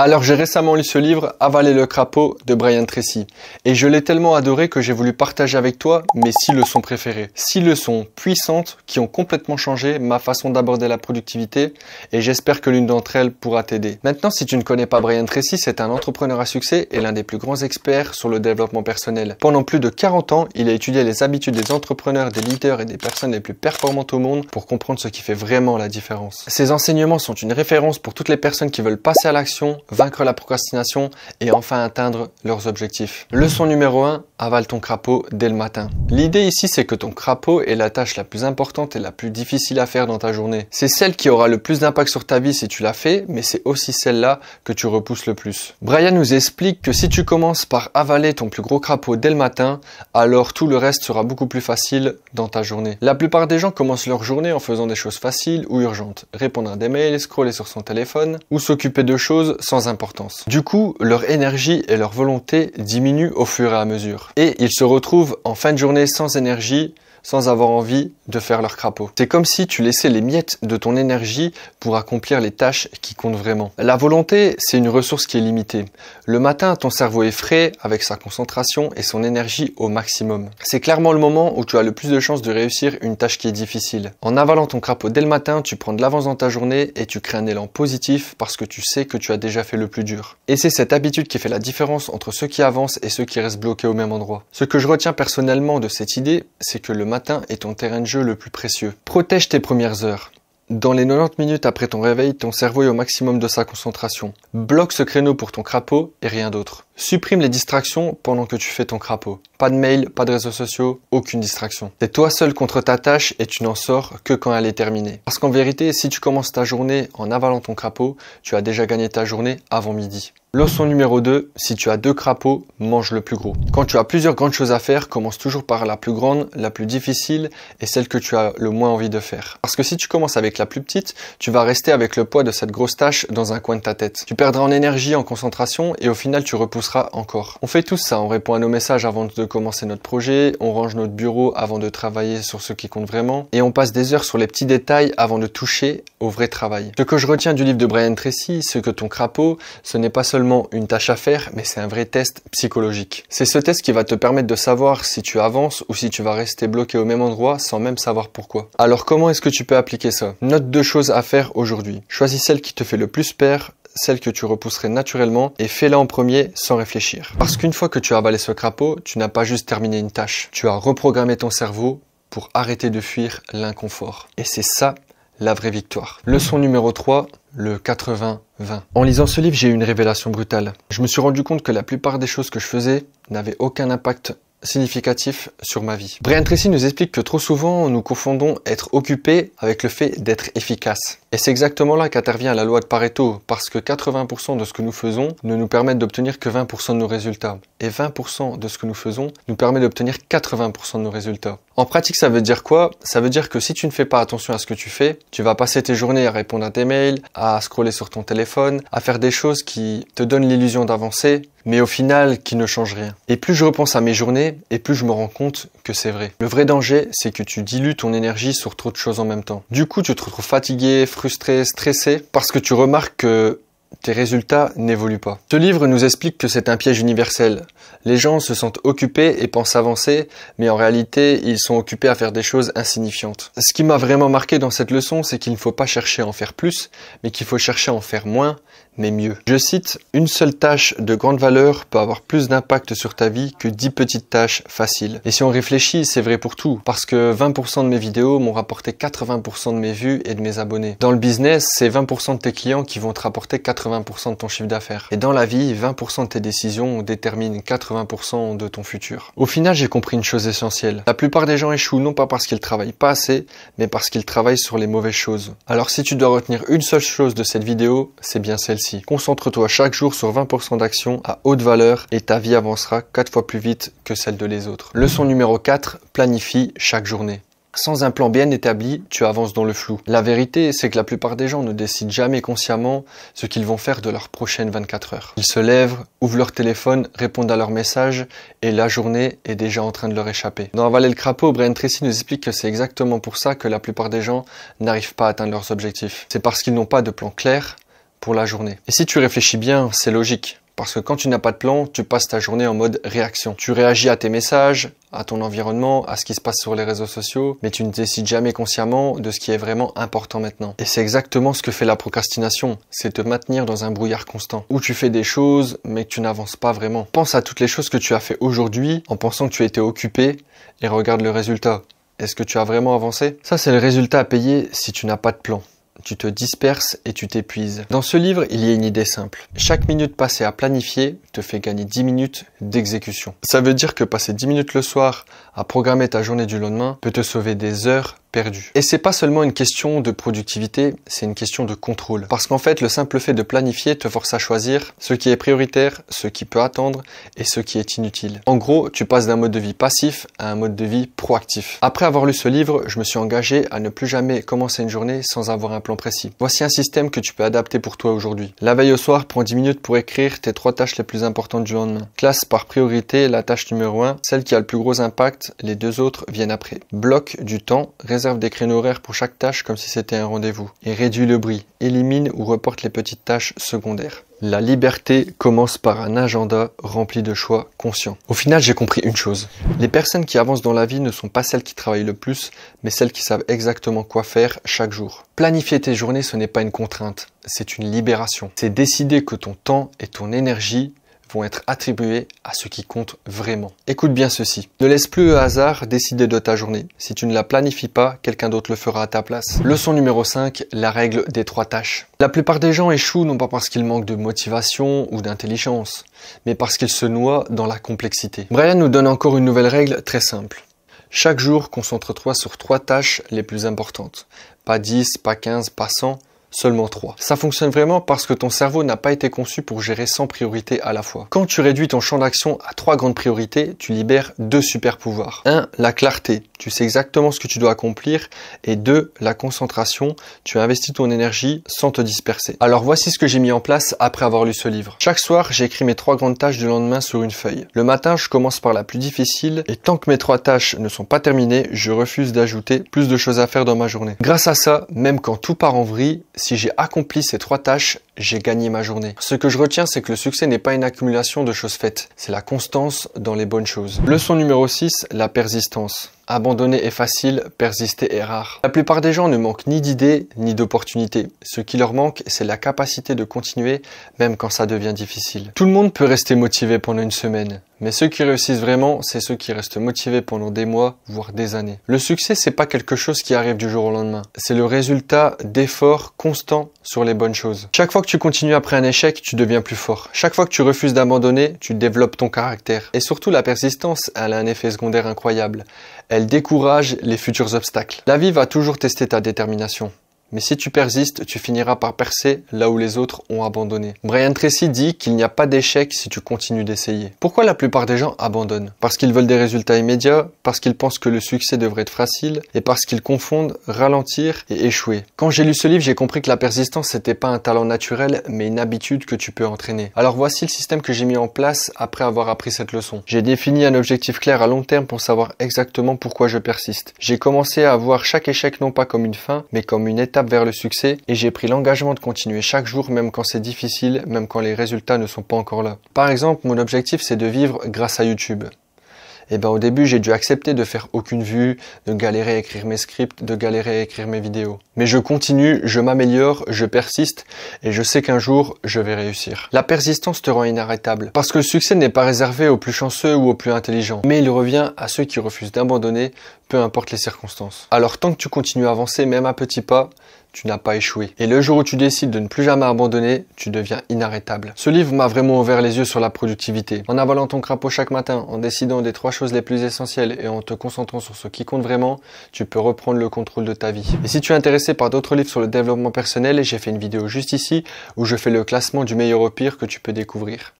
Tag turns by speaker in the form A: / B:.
A: Alors j'ai récemment lu ce livre, Avaler le crapaud de Brian Tracy. Et je l'ai tellement adoré que j'ai voulu partager avec toi mes 6 leçons préférées. 6 leçons puissantes qui ont complètement changé ma façon d'aborder la productivité et j'espère que l'une d'entre elles pourra t'aider. Maintenant, si tu ne connais pas Brian Tracy, c'est un entrepreneur à succès et l'un des plus grands experts sur le développement personnel. Pendant plus de 40 ans, il a étudié les habitudes des entrepreneurs, des leaders et des personnes les plus performantes au monde pour comprendre ce qui fait vraiment la différence. Ses enseignements sont une référence pour toutes les personnes qui veulent passer à l'action, vaincre la procrastination et enfin atteindre leurs objectifs. Leçon numéro 1, avale ton crapaud dès le matin. L'idée ici, c'est que ton crapaud est la tâche la plus importante et la plus difficile à faire dans ta journée. C'est celle qui aura le plus d'impact sur ta vie si tu la fais, mais c'est aussi celle-là que tu repousses le plus. Brian nous explique que si tu commences par avaler ton plus gros crapaud dès le matin, alors tout le reste sera beaucoup plus facile dans ta journée. La plupart des gens commencent leur journée en faisant des choses faciles ou urgentes. Répondre à des mails, scroller sur son téléphone ou s'occuper de choses sans importance. Du coup, leur énergie et leur volonté diminuent au fur et à mesure. Et ils se retrouvent en fin de journée sans énergie, sans avoir envie de faire leur crapaud. C'est comme si tu laissais les miettes de ton énergie pour accomplir les tâches qui comptent vraiment. La volonté, c'est une ressource qui est limitée. Le matin, ton cerveau est frais avec sa concentration et son énergie au maximum. C'est clairement le moment où tu as le plus de chances de réussir une tâche qui est difficile. En avalant ton crapaud dès le matin, tu prends de l'avance dans ta journée et tu crées un élan positif parce que tu sais que tu as déjà fait le plus dur. Et c'est cette habitude qui fait la différence entre ceux qui avancent et ceux qui restent bloqués au même endroit. Ce que je retiens personnellement de cette idée, c'est que le matin est ton terrain de jeu le plus précieux. Protège tes premières heures. Dans les 90 minutes après ton réveil, ton cerveau est au maximum de sa concentration. Bloque ce créneau pour ton crapaud et rien d'autre. Supprime les distractions pendant que tu fais ton crapaud. Pas de mail, pas de réseaux sociaux, aucune distraction. C'est toi seul contre ta tâche et tu n'en sors que quand elle est terminée. Parce qu'en vérité, si tu commences ta journée en avalant ton crapaud, tu as déjà gagné ta journée avant midi. Leçon numéro 2, si tu as 2 crapauds, mange le plus gros. Quand tu as plusieurs grandes choses à faire, commence toujours par la plus grande, la plus difficile et celle que tu as le moins envie de faire. Parce que si tu commences avec la plus petite, tu vas rester avec le poids de cette grosse tâche dans un coin de ta tête. Tu perdras en énergie, en concentration et au final tu repousseras encore. On fait tous ça, on répond à nos messages avant de commencer notre projet, on range notre bureau avant de travailler sur ce qui compte vraiment et on passe des heures sur les petits détails avant de toucher au vrai travail. Ce que je retiens du livre de Brian Tracy, c'est que ton crapaud, ce n'est pas seulement une tâche à faire, mais c'est un vrai test psychologique. C'est ce test qui va te permettre de savoir si tu avances ou si tu vas rester bloqué au même endroit sans même savoir pourquoi. Alors comment est-ce que tu peux appliquer ça? Note 2 choses à faire aujourd'hui. Choisis celle qui te fait le plus peur, celle que tu repousserais naturellement et fais-la en premier sans réfléchir. Parce qu'une fois que tu as avalé ce crapaud, tu n'as pas juste terminé une tâche. Tu as reprogrammé ton cerveau pour arrêter de fuir l'inconfort. Et c'est ça la vraie victoire. Leçon numéro 3, le 80-20. En lisant ce livre, j'ai eu une révélation brutale. Je me suis rendu compte que la plupart des choses que je faisais n'avaient aucun impact significatif sur ma vie. Brian Tracy nous explique que trop souvent, nous confondons être occupé avec le fait d'être efficace. Et c'est exactement là qu'intervient la loi de Pareto, parce que 80% de ce que nous faisons ne nous permettent d'obtenir que 20% de nos résultats. Et 20% de ce que nous faisons nous permet d'obtenir 80% de nos résultats. En pratique, ça veut dire quoi? Ça veut dire que si tu ne fais pas attention à ce que tu fais, tu vas passer tes journées à répondre à tes mails, à scroller sur ton téléphone, à faire des choses qui te donnent l'illusion d'avancer, mais au final, qui ne changent rien. Et plus je repense à mes journées, et plus je me rends compte que c'est vrai. Le vrai danger, c'est que tu dilues ton énergie sur trop de choses en même temps. Du coup, tu te retrouves fatigué, frustré, stressé, parce que tu remarques que tes résultats n'évoluent pas. Ce livre nous explique que c'est un piège universel. Les gens se sentent occupés et pensent avancer, mais en réalité, ils sont occupés à faire des choses insignifiantes. Ce qui m'a vraiment marqué dans cette leçon, c'est qu'il ne faut pas chercher à en faire plus, mais qu'il faut chercher à en faire moins, mais mieux. Je cite, « Une seule tâche de grande valeur peut avoir plus d'impact sur ta vie que 10 petites tâches faciles. » Et si on réfléchit, c'est vrai pour tout, parce que 20% de mes vidéos m'ont rapporté 80% de mes vues et de mes abonnés. Dans le business, c'est 20% de tes clients qui vont te rapporter 80% de ton chiffre d'affaires. Et dans la vie, 20% de tes décisions déterminent 80% de ton futur. Au final, j'ai compris une chose essentielle. La plupart des gens échouent non pas parce qu'ils travaillent pas assez, mais parce qu'ils travaillent sur les mauvaises choses. Alors si tu dois retenir une seule chose de cette vidéo, c'est bien celle-ci. Concentre-toi chaque jour sur 20% d'actions à haute valeur et ta vie avancera 4 fois plus vite que celle de les autres. Leçon numéro 4, planifie chaque journée. Sans un plan bien établi, tu avances dans le flou. La vérité, c'est que la plupart des gens ne décident jamais consciemment ce qu'ils vont faire de leurs prochaines 24 heures. Ils se lèvent, ouvrent leur téléphone, répondent à leurs messages et la journée est déjà en train de leur échapper. Dans Avaler le crapaud, Brian Tracy nous explique que c'est exactement pour ça que la plupart des gens n'arrivent pas à atteindre leurs objectifs. C'est parce qu'ils n'ont pas de plan clair, pour la journée. Et si tu réfléchis bien, c'est logique. Parce que quand tu n'as pas de plan, tu passes ta journée en mode réaction. Tu réagis à tes messages, à ton environnement, à ce qui se passe sur les réseaux sociaux, mais tu ne décides jamais consciemment de ce qui est vraiment important maintenant. Et c'est exactement ce que fait la procrastination, c'est te maintenir dans un brouillard constant, où tu fais des choses, mais que tu n'avances pas vraiment. Pense à toutes les choses que tu as fait aujourd'hui en pensant que tu étais occupé et regarde le résultat. Est-ce que tu as vraiment avancé? Ça, c'est le résultat à payer si tu n'as pas de plan. Tu te disperses et tu t'épuises. Dans ce livre, il y a une idée simple. Chaque minute passée à planifier te fait gagner 10 minutes d'exécution. Ça veut dire que passer 10 minutes le soir à programmer ta journée du lendemain peut te sauver des heures perdues. Et c'est pas seulement une question de productivité, c'est une question de contrôle. Parce qu'en fait, le simple fait de planifier te force à choisir ce qui est prioritaire, ce qui peut attendre et ce qui est inutile. En gros, tu passes d'un mode de vie passif à un mode de vie proactif. Après avoir lu ce livre, je me suis engagé à ne plus jamais commencer une journée sans avoir un plan précis. Voici un système que tu peux adapter pour toi aujourd'hui. La veille au soir, prends 10 minutes pour écrire tes 3 tâches les plus importantes du lendemain. Classe par priorité la tâche numéro 1, celle qui a le plus gros impact, les 2 autres viennent après. Bloque du temps, réserve des créneaux horaires pour chaque tâche comme si c'était un rendez-vous. Et réduis le bruit, élimine ou reporte les petites tâches secondaires. La liberté commence par un agenda rempli de choix conscients. Au final, j'ai compris une chose. Les personnes qui avancent dans la vie ne sont pas celles qui travaillent le plus, mais celles qui savent exactement quoi faire chaque jour. Planifier tes journées, ce n'est pas une contrainte, c'est une libération. C'est décider que ton temps et ton énergie vont être attribués à ce qui compte vraiment. Écoute bien ceci. Ne laisse plus le hasard décider de ta journée. Si tu ne la planifies pas, quelqu'un d'autre le fera à ta place. Leçon numéro 5, la règle des 3 tâches. La plupart des gens échouent non pas parce qu'ils manquent de motivation ou d'intelligence, mais parce qu'ils se noient dans la complexité. Brian nous donne encore une nouvelle règle très simple. Chaque jour, concentre-toi sur 3 tâches les plus importantes. Pas 10, pas 15, pas 100. Seulement 3. Ça fonctionne vraiment parce que ton cerveau n'a pas été conçu pour gérer 100 priorités à la fois. Quand tu réduis ton champ d'action à 3 grandes priorités, tu libères 2 super pouvoirs. 1. La clarté. Tu sais exactement ce que tu dois accomplir. Et 2. La concentration. Tu investis ton énergie sans te disperser. Alors voici ce que j'ai mis en place après avoir lu ce livre. Chaque soir, j'écris mes 3 grandes tâches du lendemain sur une feuille. Le matin, je commence par la plus difficile et tant que mes 3 tâches ne sont pas terminées, je refuse d'ajouter plus de choses à faire dans ma journée. Grâce à ça, même quand tout part en vrille, si j'ai accompli ces 3 tâches, j'ai gagné ma journée. Ce que je retiens, c'est que le succès n'est pas une accumulation de choses faites. C'est la constance dans les bonnes choses. Leçon numéro 6, la persistance. Abandonner est facile, persister est rare. La plupart des gens ne manquent ni d'idées ni d'opportunités. Ce qui leur manque, c'est la capacité de continuer même quand ça devient difficile. Tout le monde peut rester motivé pendant une semaine. Mais ceux qui réussissent vraiment, c'est ceux qui restent motivés pendant des mois, voire des années. Le succès, c'est pas quelque chose qui arrive du jour au lendemain. C'est le résultat d'efforts constants sur les bonnes choses. Chaque fois que tu continues après un échec, tu deviens plus fort. Chaque fois que tu refuses d'abandonner, tu développes ton caractère. Et surtout, la persistance, elle a un effet secondaire incroyable. Elle décourage les futurs obstacles. La vie va toujours tester ta détermination. Mais si tu persistes, tu finiras par percer là où les autres ont abandonné. Brian Tracy dit qu'il n'y a pas d'échec si tu continues d'essayer. Pourquoi la plupart des gens abandonnent? Parce qu'ils veulent des résultats immédiats, parce qu'ils pensent que le succès devrait être facile et parce qu'ils confondent ralentir et échouer. Quand j'ai lu ce livre, j'ai compris que la persistance c'était pas un talent naturel, mais une habitude que tu peux entraîner. Alors voici le système que j'ai mis en place après avoir appris cette leçon. J'ai défini un objectif clair à long terme pour savoir exactement pourquoi je persiste. J'ai commencé à voir chaque échec non pas comme une fin, mais comme une étape vers le succès et j'ai pris l'engagement de continuer chaque jour même quand c'est difficile, même quand les résultats ne sont pas encore là. Par exemple, mon objectif c'est de vivre grâce à YouTube. Et au début j'ai dû accepter de faire aucune vue, de galérer à écrire mes scripts, de galérer à écrire mes vidéos. Mais je continue, je m'améliore, je persiste et je sais qu'un jour je vais réussir. La persistance te rend inarrêtable parce que le succès n'est pas réservé aux plus chanceux ou aux plus intelligents, mais il revient à ceux qui refusent d'abandonner, peu importe les circonstances. Alors tant que tu continues à avancer même à petits pas, tu n'as pas échoué. Et le jour où tu décides de ne plus jamais abandonner, tu deviens inarrêtable. Ce livre m'a vraiment ouvert les yeux sur la productivité. En avalant ton crapaud chaque matin, en décidant des 3 choses les plus essentielles et en te concentrant sur ce qui compte vraiment, tu peux reprendre le contrôle de ta vie. Et si tu es intéressé par d'autres livres sur le développement personnel, j'ai fait une vidéo juste ici où je fais le classement du meilleur au pire que tu peux découvrir.